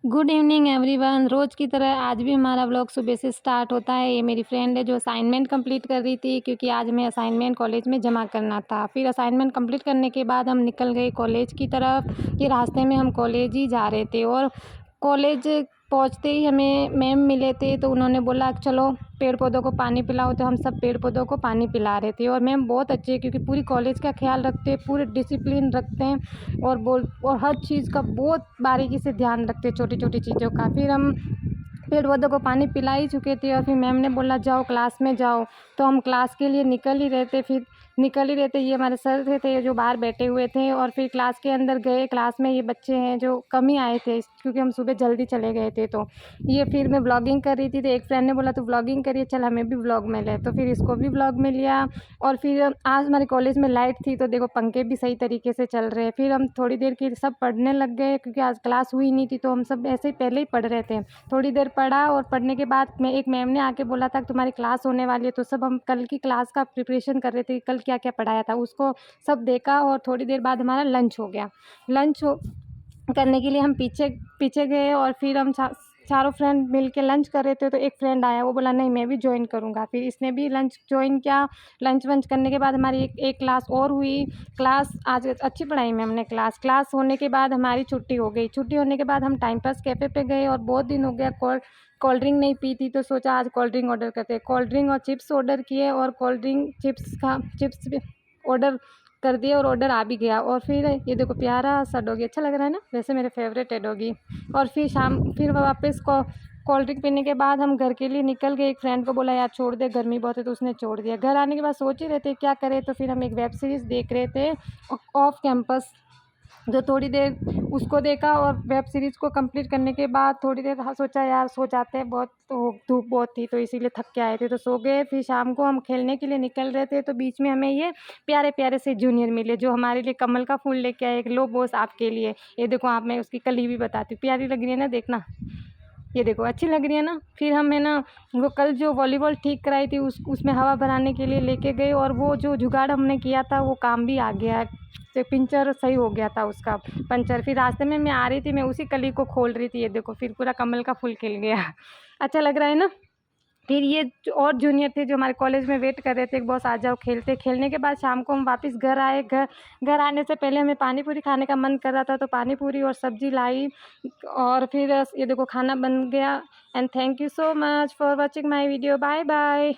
Good evening everyone. रोज़ की तरह आज भी हमारा व्लॉग सुबह से स्टार्ट होता है। ये मेरी फ्रेंड है जो असाइनमेंट कंप्लीट कर रही थी, क्योंकि आज हमें असाइनमेंट कॉलेज में जमा करना था। फिर असाइनमेंट कंप्लीट करने के बाद हम निकल गए कॉलेज की तरफ। ये रास्ते में हम कॉलेज ही जा रहे थे और कॉलेज पहुंचते ही हमें मैम मिले थे, तो उन्होंने बोला चलो पेड़ पौधों को पानी पिलाओ। तो हम सब पेड़ पौधों को पानी पिला रहे थे और मैम बहुत अच्छे हैं, क्योंकि पूरी कॉलेज का ख्याल रखते हैं, पूरे डिसिप्लिन रखते हैं और हर चीज़ का बहुत बारीकी से ध्यान रखते हैं, छोटी छोटी चीज़ों का। फिर हम पेड़ पौधों को पानी पिला ही चुके थे और फिर मैम ने बोला जाओ क्लास में जाओ। तो हम क्लास के लिए निकल ही रहे थे। ये हमारे सर थे जो बाहर बैठे हुए थे और फिर क्लास के अंदर गए। क्लास में ये बच्चे हैं जो कम ही आए थे, क्योंकि हम सुबह जल्दी चले गए थे। तो ये फिर मैं व्लॉगिंग कर रही थी, तो एक फ्रेंड ने बोला तू व्लॉगिंग करिए, चल हमें भी व्लॉग में ले। तो फिर इसको भी व्लॉग में लिया। और फिर आज हमारे कॉलेज में लाइट थी, तो देखो पंखे भी सही तरीके से चल रहे हैं। फिर हम थोड़ी देर के लिए सब पढ़ने लग गए, क्योंकि आज क्लास हुई नहीं थी, तो हम सब ऐसे ही पहले ही पढ़ रहे थे। थोड़ी देर पढ़ा और पढ़ने के बाद मैं एक मैम ने आके बोला था कि तुम्हारी क्लास होने वाली है। तो सब हम कल की क्लास का प्रिपरेशन कर रहे थे, कल क्या क्या पढ़ाया था उसको सब देखा। और थोड़ी देर बाद हमारा लंच हो गया। लंच हो करने के लिए हम पीछे पीछे गए और फिर हम चारों फ्रेंड मिल के लंच कर रहे थे। तो एक फ्रेंड आया, वो बोला नहीं मैं भी ज्वाइन करूँगा। फिर इसने भी लंच ज्वाइन किया। लंच वंच करने के बाद हमारी एक क्लास और हुई। क्लास आज अच्छी पढ़ाई में हमने क्लास होने के बाद हमारी छुट्टी हो गई। छुट्टी होने के बाद हम टाइम पास कैफ़े पे गए और बहुत दिन हो गया कोल्ड ड्रिंक नहीं पी थी, तो सोचा आज कोल्ड ड्रिंक ऑर्डर करते हैं। कोल्ड ड्रिंक और चिप्स ऑर्डर किए और कोल्ड ड्रिंक चिप्स भी ऑर्डर कर दिया और ऑर्डर आ भी गया। और फिर ये देखो प्यारा सा डॉगी, अच्छा लग रहा है ना, वैसे मेरे फेवरेट है डॉगी। और फिर वापस को कोल्ड ड्रिंक पीने के बाद हम घर के लिए निकल गए। एक फ्रेंड को बोला यार छोड़ दे, गर्मी बहुत है, तो उसने छोड़ दिया। घर आने के बाद सोच ही रहे थे क्या करें, तो फिर हम एक वेब सीरीज़ देख रहे थे ऑफ कैंपस। जो थोड़ी देर उसको देखा और वेब सीरीज़ को कंप्लीट करने के बाद थोड़ी देर सोचा यार सो जाते हैं, बहुत तो धूप बहुत थी तो इसीलिए थक के आए थे, तो सो गए। फिर शाम को हम खेलने के लिए निकल रहे थे, तो बीच में हमें ये प्यारे प्यारे से जूनियर मिले, जो हमारे लिए कमल का फूल लेके आए। एक लो बॉस आपके लिए, ये देखो आप, मैं उसकी कली भी बताती हूँ, प्यारी लग रही है ना, देखना ये देखो अच्छी लग रही है ना। फिर हम है ना वो कल जो वॉलीबॉल ठीक कराई थी उसमें हवा भराने के लिए लेके गए, और वो जो जुगाड़ हमने किया था वो काम भी आ गया। तो पिंचर सही हो गया था उसका पंचर। फिर रास्ते में मैं आ रही थी, मैं उसी कली को खोल रही थी, ये देखो फिर पूरा कमल का फूल खिल गया। अच्छा लग रहा है ना। फिर ये और जूनियर थे जो हमारे कॉलेज में वेट कर रहे थे, बॉस आ जाओ खेलते। खेलने के बाद शाम को हम वापस घर आए। घर आने से पहले हमें पानी पूरी खाने का मन कर रहा था, तो पानी पूरी और सब्जी लाई। और फिर ये देखो खाना बन गया। And thank you so much for watching my video. Bye bye.